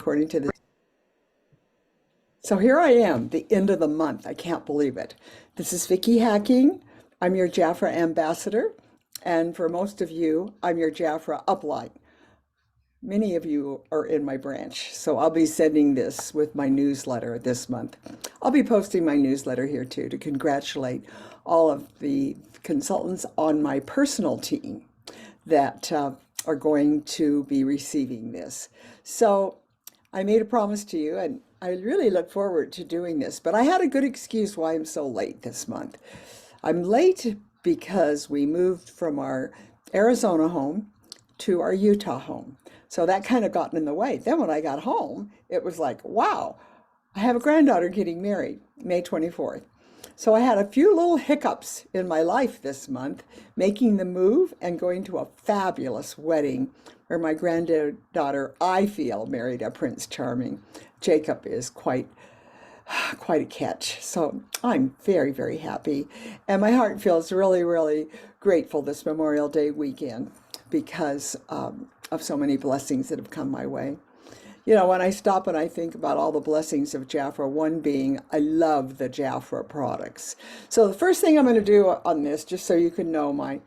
according to this. So here I am, the end of the month. I can't believe it. This is Vickie Hacking. I'm your Jafra ambassador. And for most of you, I'm your Jafra upline. Many of you are in my branch, so I'll be sending this with my newsletter this month. I'll be posting my newsletter here too to congratulate all of the consultants on my personal team that are going to be receiving this. So I made a promise to you, and I really look forward to doing this, but I had a good excuse why I'm so late this month. I'm late because we moved from our Arizona home to our Utah home. So that kind of got in the way. Then when I got home, it was like, wow, I have a granddaughter getting married May 24th. So I had a few little hiccups in my life this month, making the move and going to a fabulous wedding where my granddaughter, I feel, married a Prince Charming. Jacob is quite a catch. So I'm very, very happy. And my heart feels really, really grateful this Memorial Day weekend because of so many blessings that have come my way. You know, when I stop and I think about all the blessings of Jafra, one being I love the Jafra products. So the first thing I'm going to do on this, just so you can know my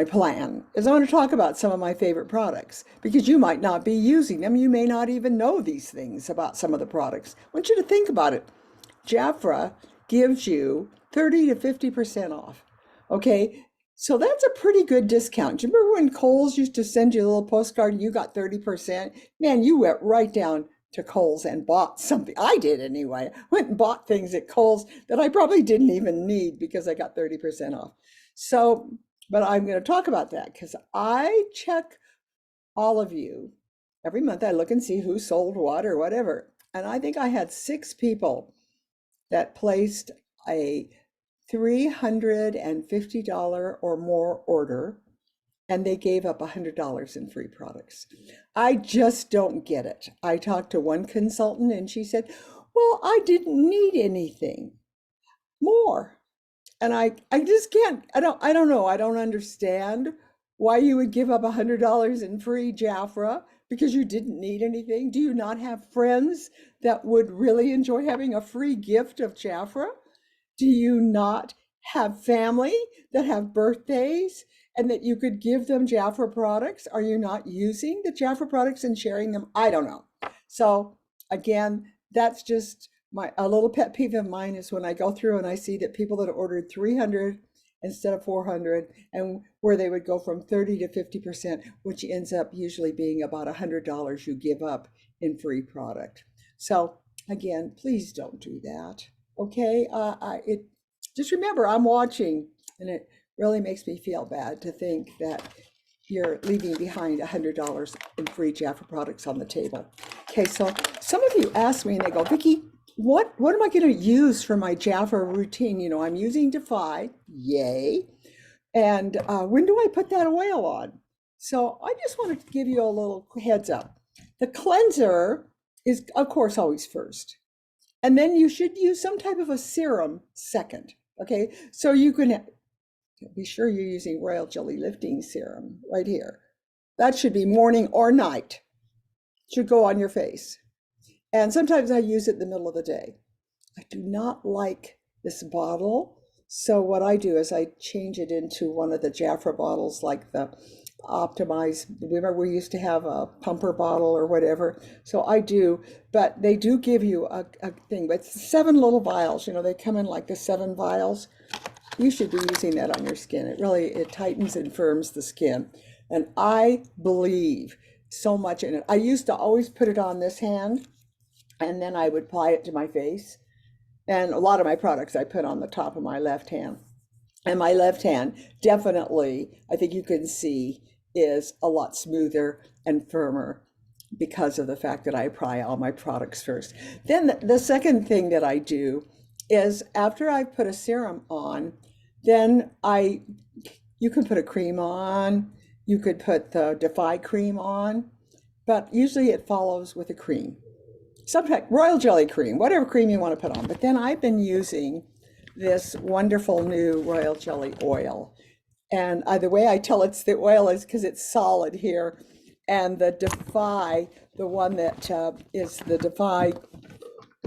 plan, is I want to talk about some of my favorite products because you might not be using them. You may not even know these things about some of the products. I want you to think about it. Jafra gives you 30 to 50% off. Okay. So that's a pretty good discount. Do you remember when Kohl's used to send you a little postcard and you got 30%? Man, you went right down to Kohl's and bought something. I did anyway. Went and bought things at Kohl's that I probably didn't even need because I got 30% off. So, but I'm going to talk about that because I check all of you. Every month I look and see who sold what or whatever. And I think I had 6 people that placed a $350 or more order, and they gave up $100 in free products. I just don't get it. I talked to one consultant and she said, well, I didn't need anything more. And I just can't, I don't know. I don't understand why you would give up $100 in free Jafra because you didn't need anything. Do you not have friends that would really enjoy having a free gift of Jafra? Do you not have family that have birthdays and that you could give them Jafra products? Are you not using the Jafra products and sharing them? I don't know. So again, that's just a little pet peeve of mine is when I go through and I see that people that ordered 300 instead of 400 and where they would go from 30 to 50%, which ends up usually being about $100 you give up in free product. So again, please don't do that. Okay, just remember I'm watching, and it really makes me feel bad to think that you're leaving behind $100 in free Jafra products on the table. Okay, so some of you ask me and they go, Vickie, what am I going to use for my Jafra routine? You know, I'm using Defy, yay, and when do I put that oil on? So I just wanted to give you a little heads up. The cleanser is, of course, always first. And then you should use some type of a serum second, okay? So you can be sure you're using Royal Jelly Lifting Serum right here. That should be morning or night. Should go on your face. And sometimes I use it in the middle of the day. I do not like this bottle. So what I do is I change it into one of the Jafra bottles like the Optimize. Remember we used to have a pumper bottle or whatever. So I do, but they do give you a thing, but it's 7 little vials. You know, they come in like the 7 vials. You should be using that on your skin. It tightens and firms the skin. And I believe so much in it. I used to always put it on this hand and then I would apply it to my face. And a lot of my products I put on the top of my left hand. And my left hand definitely, I think you can see, is a lot smoother and firmer because of the fact that I apply all my products first. Then the second thing that I do is after I put a serum on, then you can put a cream on, you could put the Defy cream on, but usually it follows with a cream. Sometimes royal jelly cream, whatever cream you want to put on. But then I've been using this wonderful new royal jelly oil. And the way I tell it's the oil is because it's solid here. and the Defy, the one that is the Defy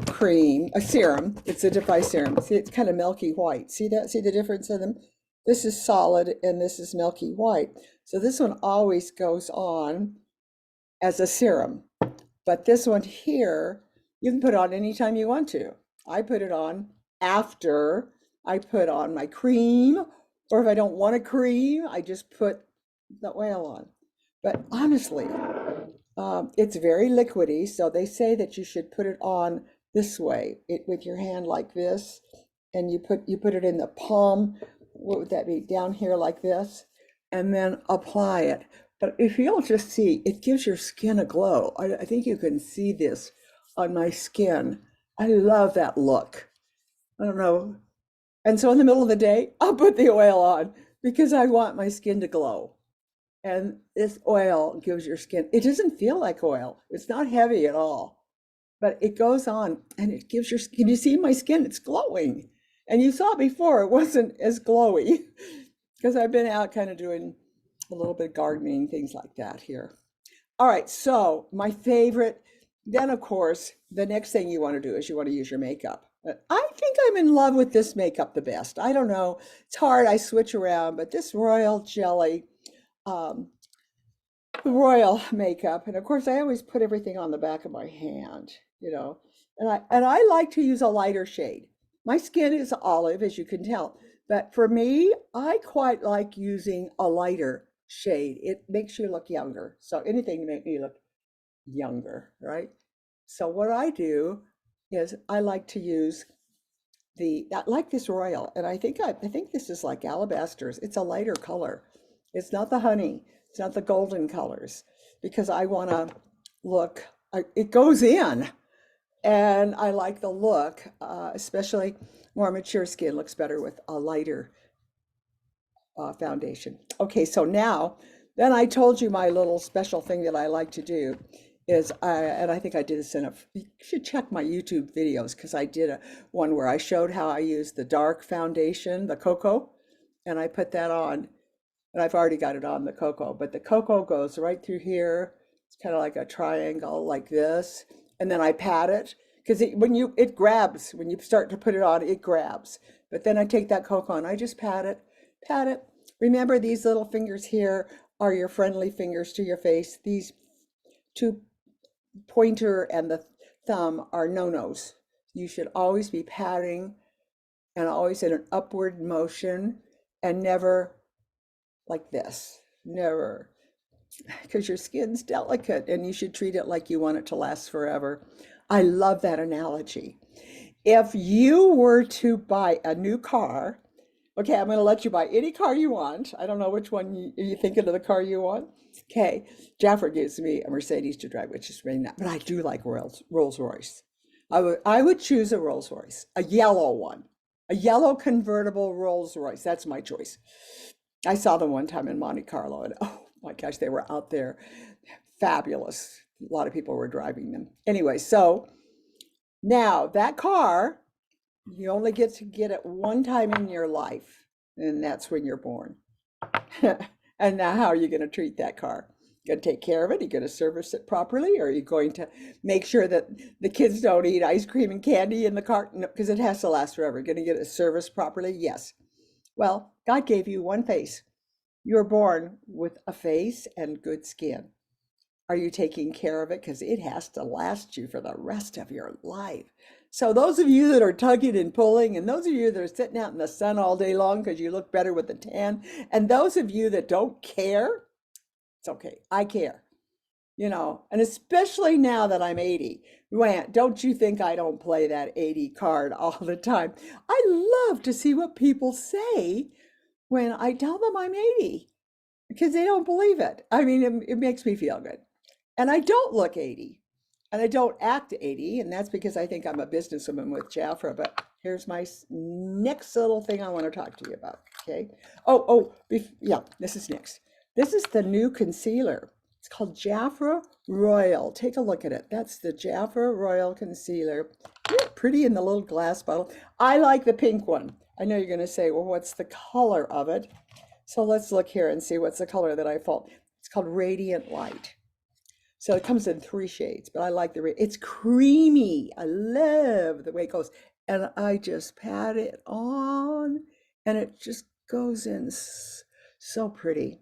cream, a serum. It's a Defy serum. See, it's kind of milky white. See that? See the difference in them? This is solid and this is milky white. So this one always goes on as a serum. But this one here, you can put on anytime you want to. I put it on after I put on my cream, or if I don't want a cream, I just put the oil on. But honestly, it's very liquidy, so they say that you should put it on this way, with your hand like this, and you put it in the palm. What would that be? Down here like this, and then apply it. But if you'll just see, it gives your skin a glow. I think you can see this on my skin. I love that look. I don't know. And so in the middle of the day, I'll put the oil on because I want my skin to glow. And this oil gives your skin, it doesn't feel like oil. It's not heavy at all, but it goes on and it gives your skin, you see my skin, it's glowing. And you saw before, it wasn't as glowy because I've been out kind of doing a little bit of gardening, things like that here. All right, so my favorite, then of course, the next thing you want to do is you want to use your makeup. I think I'm in love with this makeup the best. I don't know, it's hard, I switch around, but this Royal Jelly, royal makeup, and of course I always put everything on the back of my hand, and I like to use a lighter shade. My skin is olive, as you can tell, but for me, I quite like using a lighter shade. It makes you look younger. So anything to make me look younger, right? So what I do is I like to use I like this royal, and I think this is like alabasters. It's a lighter color. It's not the honey. It's not the golden colors, because I want to look. It goes in, and I like the look. Especially more mature skin looks better with a lighter foundation. Okay, so now, then I told you my little special thing that I like to do is and I think I did this you should check my YouTube videos because I did one where I showed how I use the dark foundation, the cocoa, and I put that on, and I've already got it on the cocoa, but the cocoa goes right through here. It's kind of like a triangle like this, and then I pat it because it grabs when you start to put it on, it grabs. But then I take that cocoa and I just pat it, pat it. Remember, these little fingers here are your friendly fingers to your face. These two, pointer and the thumb, are no-nos. You should always be patting and always in an upward motion and never like this, never, because your skin's delicate and you should treat it like you want it to last forever. I love that analogy. If you were to buy a new car, okay, I'm going to let you buy any car you want. I don't know which one you thinking of the car you want. Okay, Jafra gives me a Mercedes to drive, which is really not, but I do like Rolls Royce. I would choose a Rolls Royce, a yellow one, a yellow convertible Rolls Royce. That's my choice. I saw them one time in Monte Carlo, and oh my gosh, they were out there, fabulous. A lot of people were driving them. Anyway, so now that car, you only get to get it one time in your life, and that's when you're born. And now how are you going to treat that car? You going to take care of it? Are you going to service it properly? Or are you going to make sure that the kids don't eat ice cream and candy in the car? No, because it has to last forever. Going to get it serviced properly? Yes. Well, God gave you one face. You're born with a face and good skin. Are you taking care of it? Because it has to last you for the rest of your life. So those of you that are tugging and pulling, and those of you that are sitting out in the sun all day long because you look better with the tan, and those of you that don't care, it's okay. I care, and especially now that I'm 80. Don't you think I don't play that 80 card all the time? I love to see what people say when I tell them I'm 80 because they don't believe it. I mean, it makes me feel good. And I don't look 80. And I don't act 80, and that's because I think I'm a businesswoman with Jafra. But here's my next little thing I want to talk to you about, okay? Yeah, this is next. This is the new concealer. It's called Jafra Royal. Take a look at it. That's the Jafra Royal Concealer. Isn't it pretty in the little glass bottle? I like the pink one. I know you're going to say, well, what's the color of it? So let's look here and see what's the color that I fall. It's called Radiant Light. So it comes in 3 shades, but I like it's creamy. I love the way it goes. And I just pat it on and it just goes in so pretty.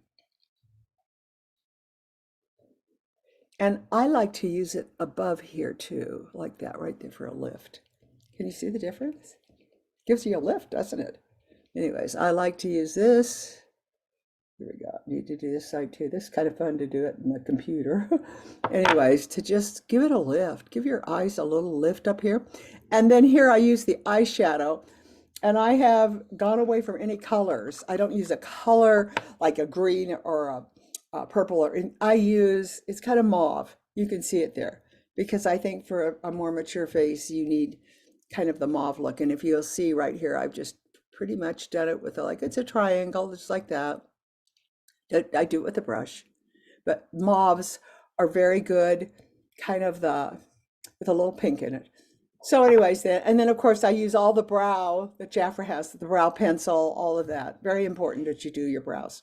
And I like to use it above here too, like that right there for a lift. Can you see the difference? Gives you a lift, doesn't it? Anyways, I like to use this. Here we go. Need to do this side too. This is kind of fun to do it in the computer. Anyways, to just give it a lift, give your eyes a little lift up here. And then here I use the eyeshadow, and I have gone away from any colors. I don't use a color like a green or a purple, or I use, it's kind of mauve. You can see it there because I think for a more mature face, you need kind of the mauve look. And if you'll see right here, I've just pretty much done it with it's a triangle, just like that. I do it with a brush, but mauves are very good, kind of with a little pink in it. So anyways, and then of course I use all the brow that Jafra has, the brow pencil, all of that. Very important that you do your brows.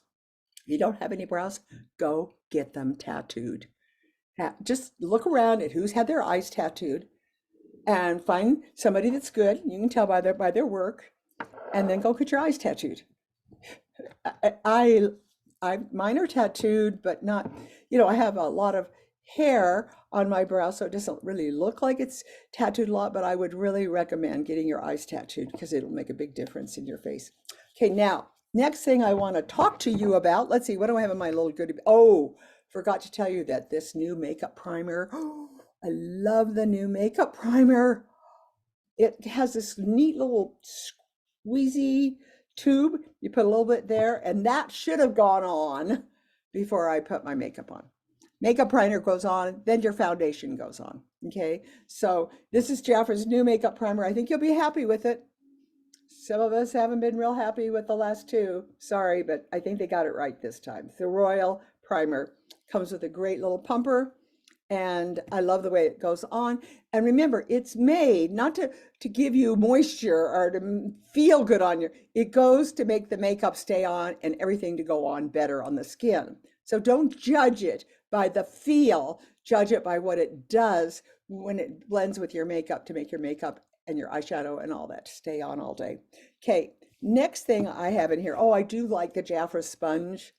If you don't have any brows, go get them tattooed. Just look around at who's had their eyes tattooed and find somebody that's good. You can tell by their work, and then go get your eyes tattooed. Mine are tattooed, but not, I have a lot of hair on my brow, so it doesn't really look like it's tattooed a lot, but I would really recommend getting your eyes tattooed because it'll make a big difference in your face. Okay, now, next thing I want to talk to you about, let's see, what do I have in my little goodie? Oh, forgot to tell you that this new makeup primer, I love the new makeup primer. It has this neat little squeezy tube. You put a little bit there, and that should have gone on before I put my makeup on. Makeup primer goes on, then your foundation goes on. Okay, so this is Jafra's new makeup primer. I think you'll be happy with it. Some of us haven't been real happy with the last two. Sorry, but I think they got it right this time. The Royal Primer comes with a great little pumper, and I love the way it goes on. And remember, it's made not to give you moisture or to feel good on it goes to make the makeup stay on and everything to go on better on the skin. So don't judge it by the feel, judge it by what it does when it blends with your makeup to make your makeup and your eyeshadow and all that to stay on all day. Okay, next thing I have in here, I do like the Jafra sponge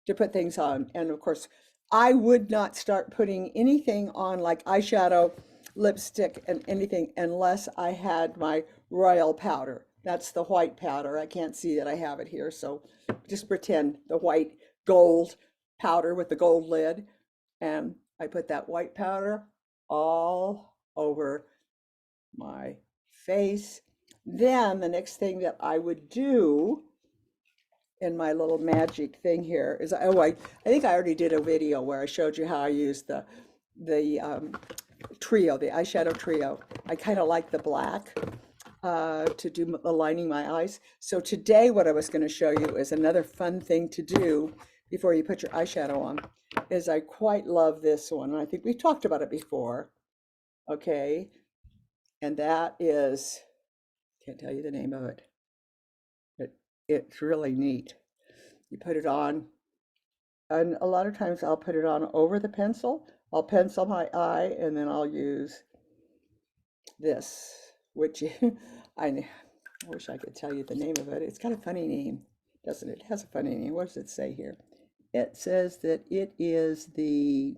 to put things on. And of course, I would not start putting anything on like eyeshadow, lipstick, and anything unless I had my Royal powder. That's the white powder. I can't see that I have it here, so just pretend the white gold powder with the gold lid. And I put that white powder all over my face. Then the next thing that I would do in my little magic thing here is, I think I already did a video where I showed you how I use the trio, the eyeshadow trio. I kind of like the black to do aligning my eyes. So today what I was going to show you is another fun thing to do before you put your eyeshadow on, is I quite love this one. I think we've talked about it before. Okay, and that is, can't tell you the name of it. It's really neat. You put it on, and a lot of times I'll put it on over the pencil. I'll pencil my eye, and then I'll use this, which I wish I could tell you the name of it. It's got a funny name, doesn't it? It has a funny name. What does it say here? It says that it is the,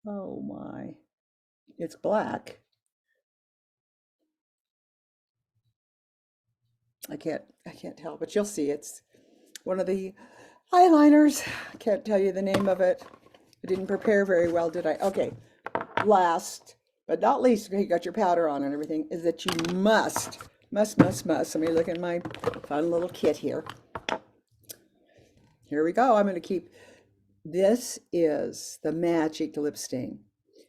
oh my, it's black. I can't tell, but you'll see. It's one of the eyeliners. I can't tell you the name of it. I didn't prepare very well, did I? Okay, last but not least, okay, you got your powder on and everything, is that you must. Let me look at my fun little kit here. Here we go. I'm going to keep, this is the magic lip stain.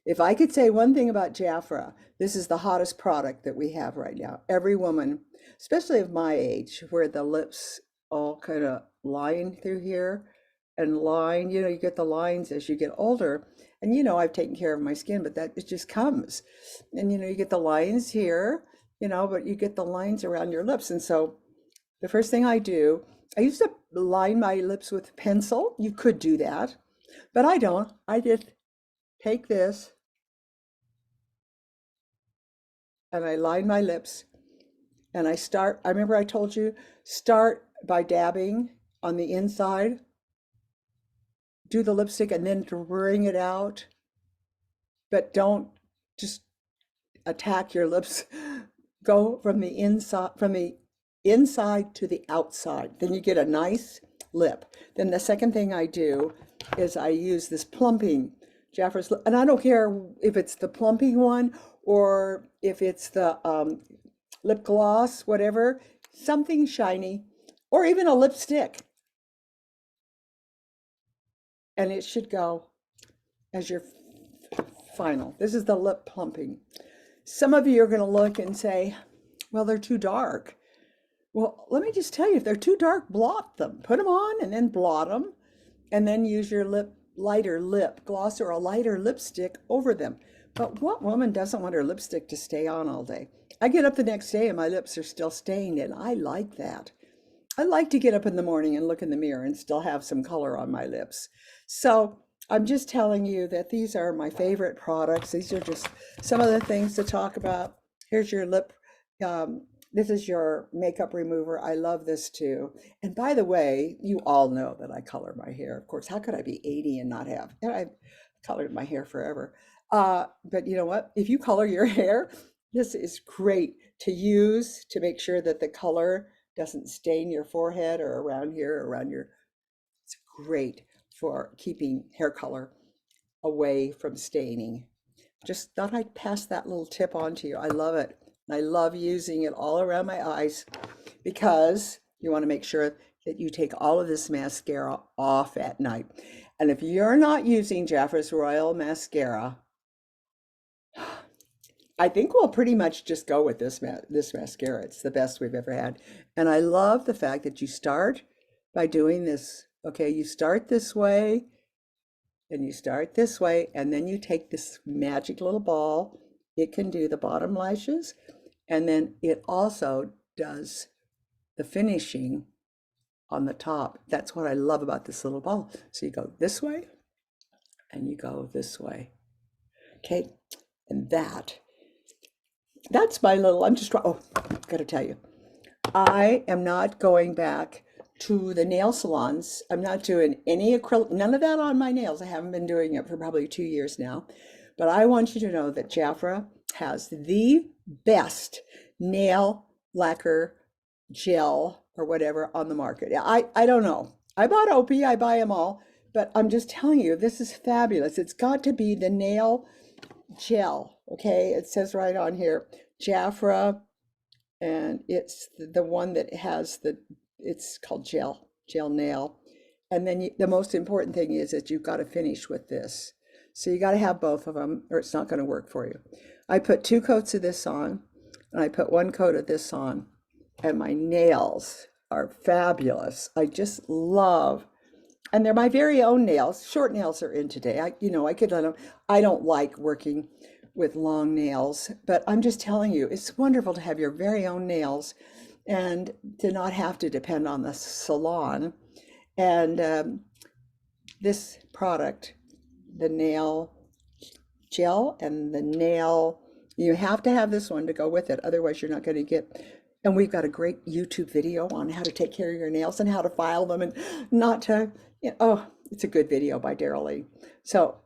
If I could say one thing about Jafra, this is the hottest product that we have right now. Every woman, especially of my age, where the lips all kind of line through here and line, you get the lines as you get older. And I've taken care of my skin, but that it just comes. And you get the lines here, but you get the lines around your lips. And so the first thing I do, I used to line my lips with pencil. You could do that, but I don't. I take this and I line my lips and I remember I told you, start by dabbing on the inside, do the lipstick and then bring it out, but don't just attack your lips. Go from the inside to the outside. Then you get a nice lip. Then the second thing I do is I use this plumping Jafra's, and I don't care if it's the plumping one or if it's the lip gloss, whatever, something shiny, or even a lipstick. And it should go as your final. This is the lip plumping. Some of you are going to look and say, well, they're too dark. Well, let me just tell you, if they're too dark, blot them. Put them on and then blot them, and then use your lighter lip gloss or a lighter lipstick over them. But what woman doesn't want her lipstick to stay on all day? I get up the next day and my lips are still stained, and I like that. I like to get up in the morning and look in the mirror and still have some color on my lips. So I'm just telling you that these are my favorite products. These are just some of the things to talk about. Here's your lip. This is your makeup remover. I love this too. And by the way, you all know that I color my hair. Of course, how could I be 80 and not have? And I've colored my hair forever. But you know what? If you color your hair, this is great to use to make sure that the color doesn't stain your forehead or around here or around your. It's great for keeping hair color away from staining. Just thought I'd pass that little tip on to you. I love it. I love using it all around my eyes because you want to make sure that you take all of this mascara off at night. And if you're not using Jafra's Royal Mascara, I think we'll pretty much just go with this mascara. It's the best we've ever had. And I love the fact that you start by doing this. Okay, you start this way, and you start this way, and then you take this magic little ball. It can do the bottom lashes, and then it also does the finishing on the top. That's what I love about this little ball. So you go this way, and you go this way. Okay, and that's my little, gotta tell you, I am not going back to the nail salons. I'm not doing any acrylic, none of that on my nails. I haven't been doing it for probably 2 years now. But I want you to know that Jafra has the best nail lacquer gel or whatever on the market. I don't know. I bought Opie, I buy them all, but I'm just telling you, this is fabulous. It's got to be the nail gel, okay? It says right on here, Jafra, and it's the one that has it's called gel nail. And then the most important thing is that you've got to finish with this. So you got to have both of them or it's not going to work for you. I put 2 coats of this on and I put 1 coat of this on, and my nails are fabulous. I just love, and they're my very own nails. Short nails are in today. I could let them. I don't like working with long nails, but I'm just telling you, it's wonderful to have your very own nails and to not have to depend on the salon. And this product, the nail gel and the nail, you have to have this one to go with it. Otherwise, you're not going to get, and we've got a great YouTube video on how to take care of your nails and how to file them and not to, it's a good video by Daryl Lee. So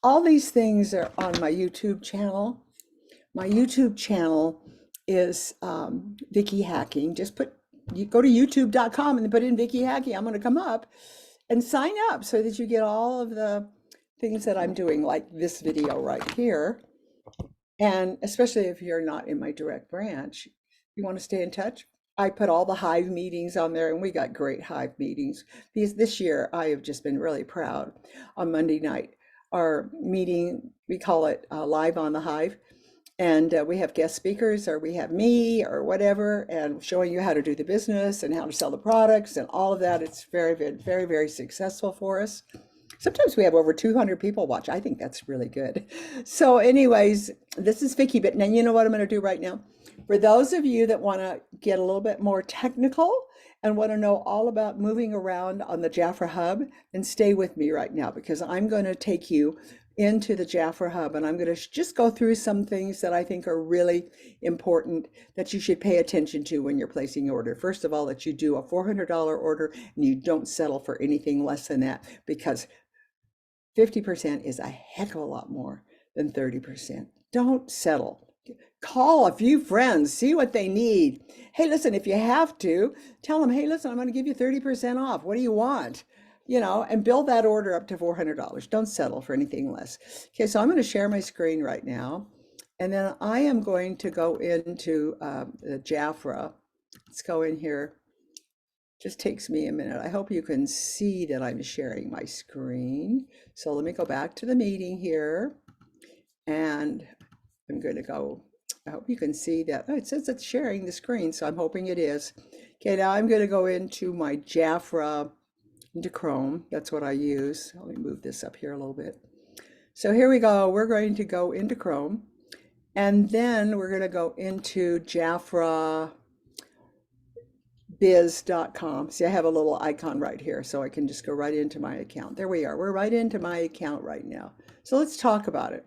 all these things are on my YouTube channel. My YouTube channel is VIckie Hacking. You go to youtube.com and put in VIckie Hacking. I'm going to come up and sign up so that you get all of the things that I'm doing, like this video right here. And especially if you're not in my direct branch, you want to stay in touch. I put all the Hive meetings on there, and we got great Hive meetings. Because this year I have just been really proud. On Monday night, our meeting, we call it Live on the Hive. And we have guest speakers, or we have me or whatever, and showing you how to do the business and how to sell the products and all of that. It's very, very, very, very successful for us. Sometimes we have over 200 people watch. I think that's really good. So anyways, this is VIckie, but now you know what I'm going to do right now. For those of you that want to get a little bit more technical and want to know all about moving around on the Jafra Hub, then stay with me right now, because I'm going to take you into the Jafra Hub, and I'm going to just go through some things that I think are really important that you should pay attention to when you're placing your order. First of all, that you do a $400 order and you don't settle for anything less than that, because 50% is a heck of a lot more than 30%. Don't settle. Call a few friends, see what they need. Hey, listen, if you have to, tell them, hey, listen, I'm going to give you 30% off. What do you want? And build that order up to $400. Don't settle for anything less. Okay, so I'm going to share my screen right now. And then I am going to go into the Jafra. Let's go in here. Just takes me a minute. I hope you can see that I'm sharing my screen. So let me go back to the meeting here. And I'm going to go, I hope you can see that. Oh, it says it's sharing the screen, so I'm hoping it is. Okay, now I'm going to go into my Jafra, into Chrome. That's what I use. Let me move this up here a little bit. So here we go. We're going to go into Chrome, and then we're going to go into JafraBiz.com. See, I have a little icon right here, so I can just go right into my account. There we are. We're right into my account right now. So let's talk about it.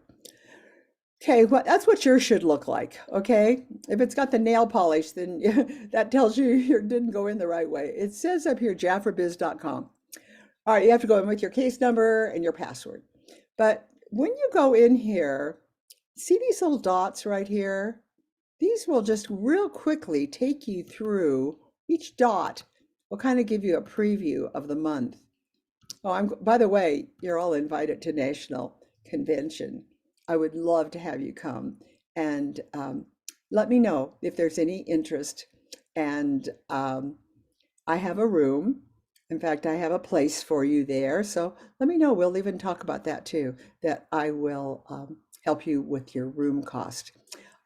Okay, well, that's what yours should look like, okay? If it's got the nail polish, then that tells you you didn't go in the right way. It says up here, JafraBiz.com. All right, you have to go in with your case number and your password. But when you go in here, see these little dots right here? These will just real quickly take you through. Each dot will kind of give you a preview of the month. Oh, by the way, you're all invited to National Convention. I would love to have you come, and let me know if there's any interest. And I have a room. In fact, I have a place for you there. So let me know. We'll even talk about that too, that I will help you with your room cost.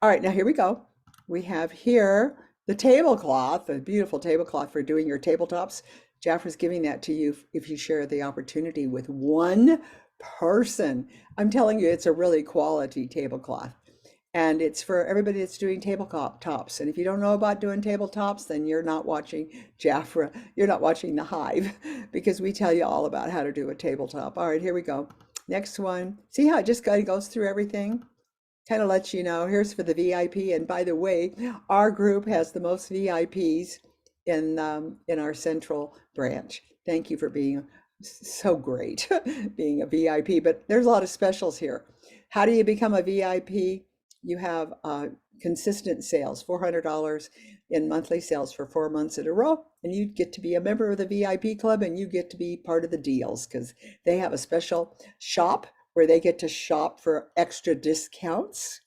All right, now here we go. We have here the tablecloth, a beautiful tablecloth for doing your tabletops. Jafra's giving that to you if you share the opportunity with one person. I'm telling you, it's a really quality tablecloth, and it's for everybody that's doing tabletops. And if you don't know about doing tabletops, then you're not watching Jafra. You're not watching The Hive, because we tell you all about how to do a tabletop. All right, here we go. Next one. See how it just kind of goes through everything? Kind of lets you know. Here's for the VIP. And by the way, our group has the most VIPs in our central branch. Thank you for being so great, being a VIP. But there's a lot of specials here. How do you become a VIP? You have consistent sales, $400 in monthly sales for 4 months in a row, and you get to be a member of the VIP club, and you get to be part of the deals, because they have a special shop where they get to shop for extra discounts,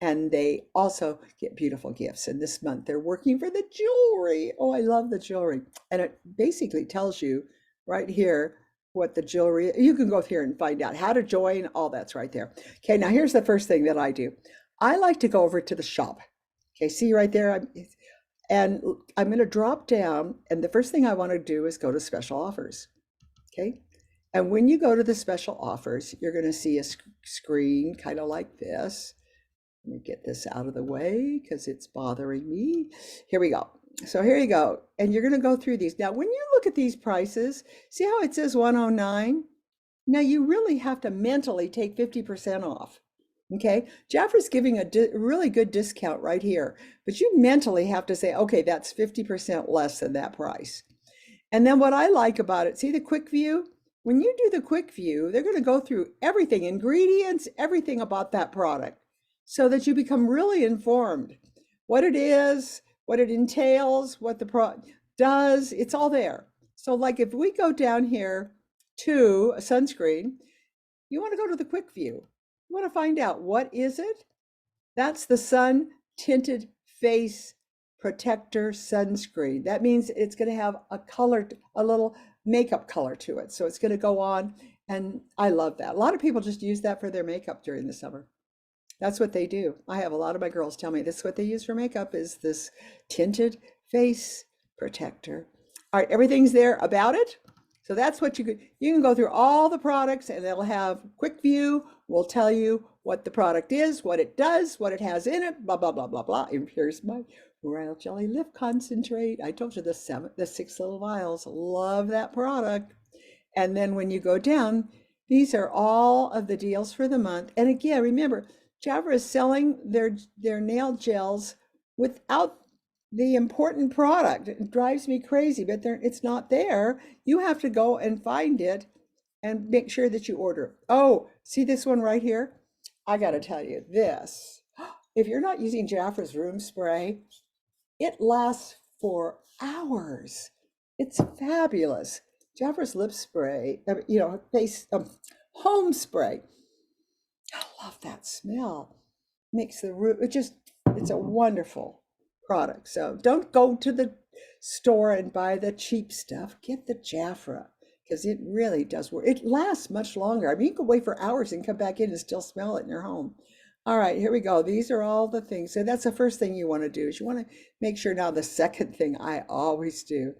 and they also get beautiful gifts. And this month they're working for the jewelry. Oh, I love the jewelry. And it basically tells you right here what the jewelry, you can go here and find out how to join, all that's right there. Okay, now here's the first thing that I do. I like to go over to the shop. Okay, see right there? And I'm going to drop down, and the first thing I want to do is go to special offers. Okay, and when you go to the special offers, you're going to see a screen kind of like this. Let me get this out of the way because it's bothering me. Here we go. So here you go. And you're going to go through these. Now, when you look at these prices, see how it says 109? Now, you really have to mentally take 50% off. Okay, Jafra's giving a really good discount right here, but you mentally have to say, okay, that's 50% less than that price. And then what I like about it, see the quick view? When you do the quick view, they're going to go through everything, ingredients, everything about that product, so that you become really informed. What it is, what it entails, what the product does, it's all there. So like if we go down here to a sunscreen, you want to go to the quick view. You want to find out, what is it? That's the Sun Tinted Face Protector Sunscreen. That means it's going to have a color, a little makeup color to it. So it's going to go on, and I love that. A lot of people just use that for their makeup during the summer. That's what they do. I have a lot of my girls tell me this is what they use for makeup, is this tinted face protector. All right, everything's there about it. So that's what you can go through all the products, and it'll have quick view. We'll tell you what the product is, what it does, what it has in it, blah, blah, blah, blah, blah. And here's my Royal Jelly Lift Concentrate. I told you the 6 little vials. Love that product. And then when you go down, These are all of the deals for the month. And again, remember, Jafra is selling their nail gels without the important product. It drives me crazy, but it's not there. You have to go and find it and make sure that you order. Oh, see this one right here? I got to tell you this. If you're not using Jafra's room spray, it lasts for hours. It's fabulous. Jafra's lip spray, face home spray. I love that smell. Makes the room, it's a wonderful product. So don't go to the store and buy the cheap stuff. Get the Jafra because it really does work. It lasts much longer. I mean, you can wait for hours and come back in and still smell it in your home. All right, here we go. These are all the things. So that's the first thing you want to do is you want to make sure. Now, the second thing I always do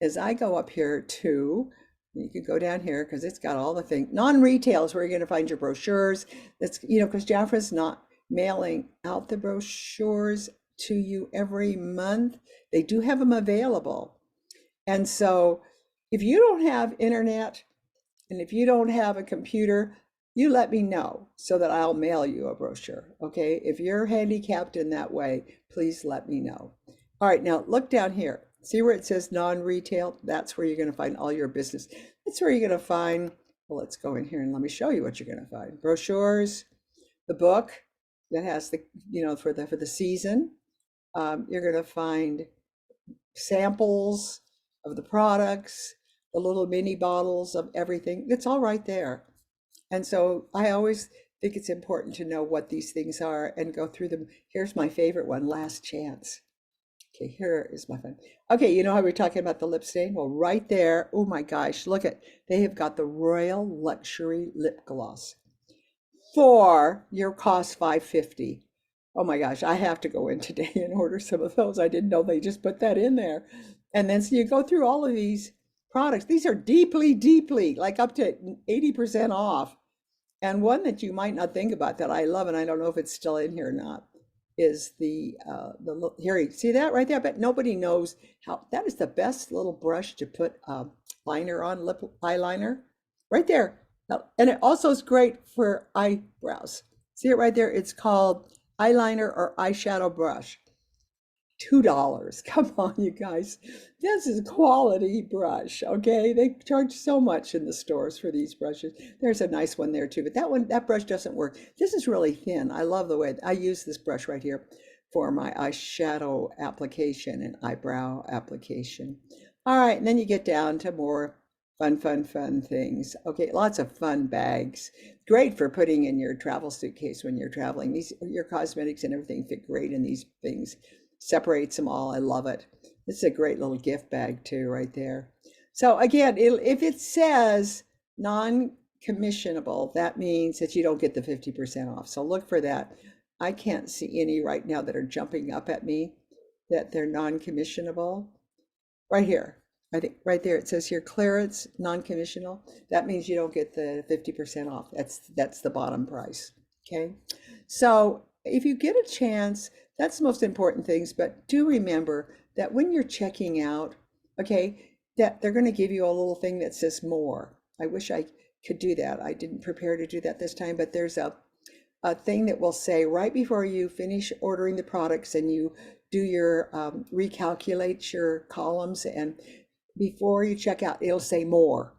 is I go up here to, you can go down here because it's got all the things. Non-retail is where you're going to find your brochures. That's, because Jafra's not mailing out the brochures to you every month. They do have them available. And so if you don't have internet and if you don't have a computer, you let me know so that I'll mail you a brochure, okay? If you're handicapped in that way, please let me know. All right, now look down here. See where it says non-retail? That's where you're going to find all your business. That's where you're going to find, well, let's go in here and let me show you what you're going to find. Brochures, the book that has the, for the season. You're going to find samples of the products, the little mini bottles of everything. It's all right there. And so I always think it's important to know what these things are and go through them. Here's my favorite one, Last Chance. Okay, here is my fun. Okay, you know how we're talking about the lip stain? Well, right there, oh my gosh, look at, they have got the Royal Luxury Lip Gloss for your cost $5.50. Oh my gosh, I have to go in today and order some of those. I didn't know they just put that in there. And then so you go through all of these products. These are deeply, like up to 80% off. And one that you might not think about that I love, and I don't know if it's still in here or not, is the here, see that right there? But nobody knows how, that is the best little brush to put liner on, lip eyeliner, right there. And it also is great for eyebrows. See it right there? It's called eyeliner or eyeshadow brush. $2. Come on, you guys. This is quality brush, okay? They charge so much in the stores for these brushes. There's a nice one there too, but that brush doesn't work. This is really thin. I love the way I use this brush right here for my eyeshadow application and eyebrow application. All right, and then you get down to more fun things. Okay, lots of fun bags. Great for putting in your travel suitcase when you're traveling. Your cosmetics and everything fit great in these things. Separates them all. I love it. This is a great little gift bag too, right there. So again, if it says non-commissionable, that means that you don't get the 50% off. So look for that. I can't see any right now that are jumping up at me that they're non-commissionable. Right here, I think right there it says here clearance non-commissional. That means you don't get the 50% off. That's the bottom price. Okay, so if you get a chance, that's the most important things, but do remember that when you're checking out, okay, that they're going to give you a little thing that says more. I wish I could do that. I didn't prepare to do that this time, but there's a thing that will say right before you finish ordering the products and you do your recalculate your columns, and before you check out, it'll say more.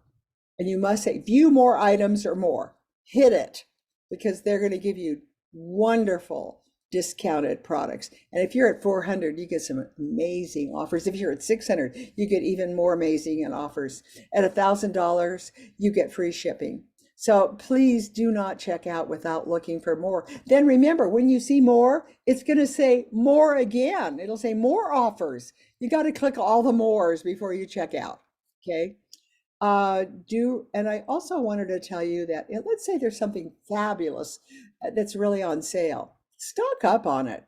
And you must say view more items or more. Hit it, because they're going to give you wonderful discounted products. And if you're at 400, you get some amazing offers. If you're at 600, you get even more amazing offers. At $1,000, you get free shipping. So please do not check out without looking for more. Then remember, when you see more, it's going to say more again. It'll say more offers. You got to click all the mores before you check out. Okay. And I also wanted to tell you that let's say there's something fabulous that's really on sale. Stock up on it,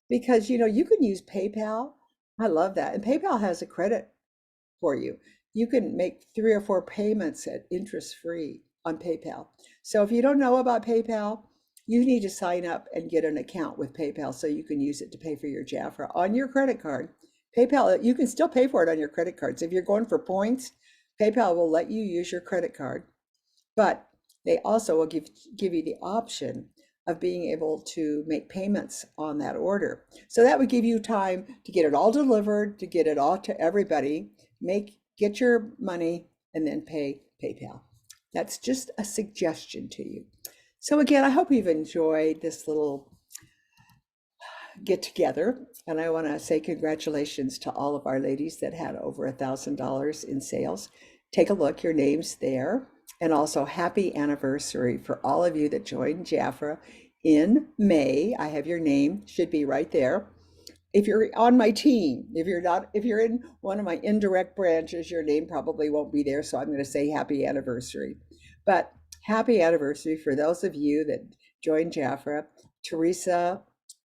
because you can use PayPal. I love that. And PayPal has a credit for you. You can make 3 or 4 payments at interest free on PayPal. So if you don't know about PayPal, you need to sign up and get an account with PayPal so you can use it to pay for your Jafra on your credit card. PayPal, you can still pay for it on your credit cards. If you're going for points, PayPal will let you use your credit card. But they also will give you the option of being able to make payments on that order. So that would give you time to get it all delivered, to get it all to everybody, get your money, and then pay PayPal. That's just a suggestion to you. So again, I hope you've enjoyed this little get together. And I want to say congratulations to all of our ladies that had over $1,000 in sales. Take a look, your name's there. And also happy anniversary for all of you that joined Jafra in May. I have your name, should be right there. If you're on my team, if you're not, if you're in one of my indirect branches, your name probably won't be there. So I'm going to say happy anniversary. But happy anniversary for those of you that joined Jafra. Teresa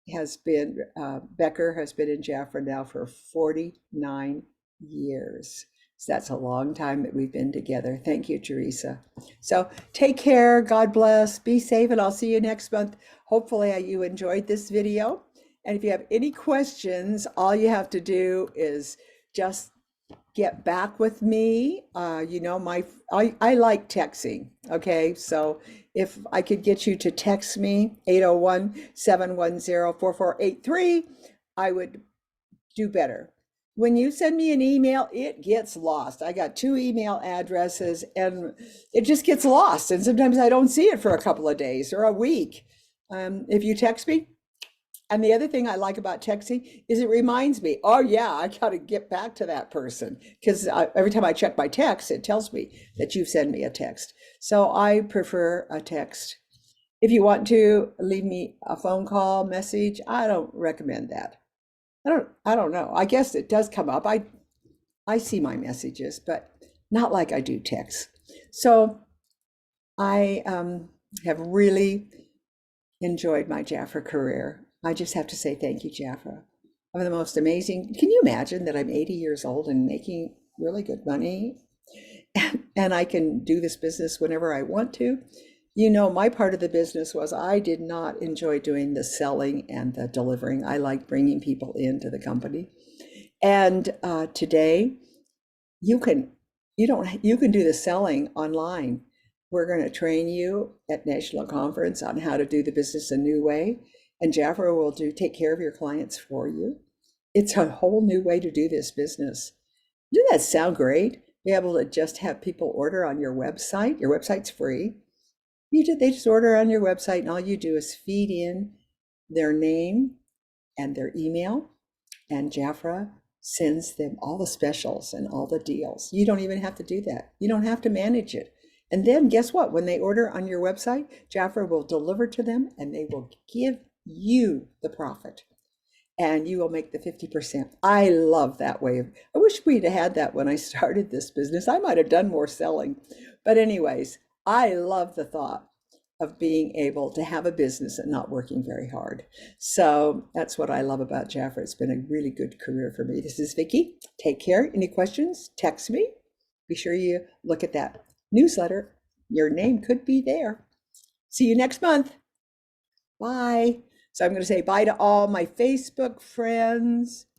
Becker has been in Jafra now for 49 years. So that's a long time that we've been together. Thank you, Teresa. So take care, God bless, be safe, and I'll see you next month. Hopefully you enjoyed this video. And if you have any questions, all you have to do is just get back with me. You know, I like texting, okay? So if I could get you to text me, 801-710-4483, I would do better. When you send me an email, it gets lost. I got 2 email addresses and it just gets lost. And sometimes I don't see it for a couple of days or a week. If you text me, and the other thing I like about texting is it reminds me, oh yeah, I got to get back to that person, because every time I check my text, it tells me that you've sent me a text. So I prefer a text. If you want to leave me a phone call message, I don't recommend that. I don't know. I guess it does come up. I see my messages, but not like I do text. So I have really enjoyed my Jafra career. I just have to say thank you, Jafra. I'm the most amazing. Can you imagine that I'm 80 years old and making really good money? And I can do this business whenever I want to. You know, my part of the business was I did not enjoy doing the selling and the delivering. I like bringing people into the company. And today, you can do the selling online. We're going to train you at National Conference on how to do the business a new way. And Jafra will take care of your clients for you. It's a whole new way to do this business. Doesn't that sound great? Be able to just have people order on your website. Your website's free. They just order on your website, and all you do is feed in their name and their email, and Jafra sends them all the specials and all the deals. You don't even have to do that. You don't have to manage it. And then guess what? When they order on your website, Jafra will deliver to them and they will give you the profit. And you will make the 50%. I love that way. I wish we'd had that when I started this business. I might have done more selling. But anyways, I love the thought of being able to have a business and not working very hard. So that's what I love about Jafra. It's been a really good career for me. This is Vicki. Take care. Any questions? Text me. Be sure you look at that newsletter. Your name could be there. See you next month. Bye. So I'm going to say bye to all my Facebook friends.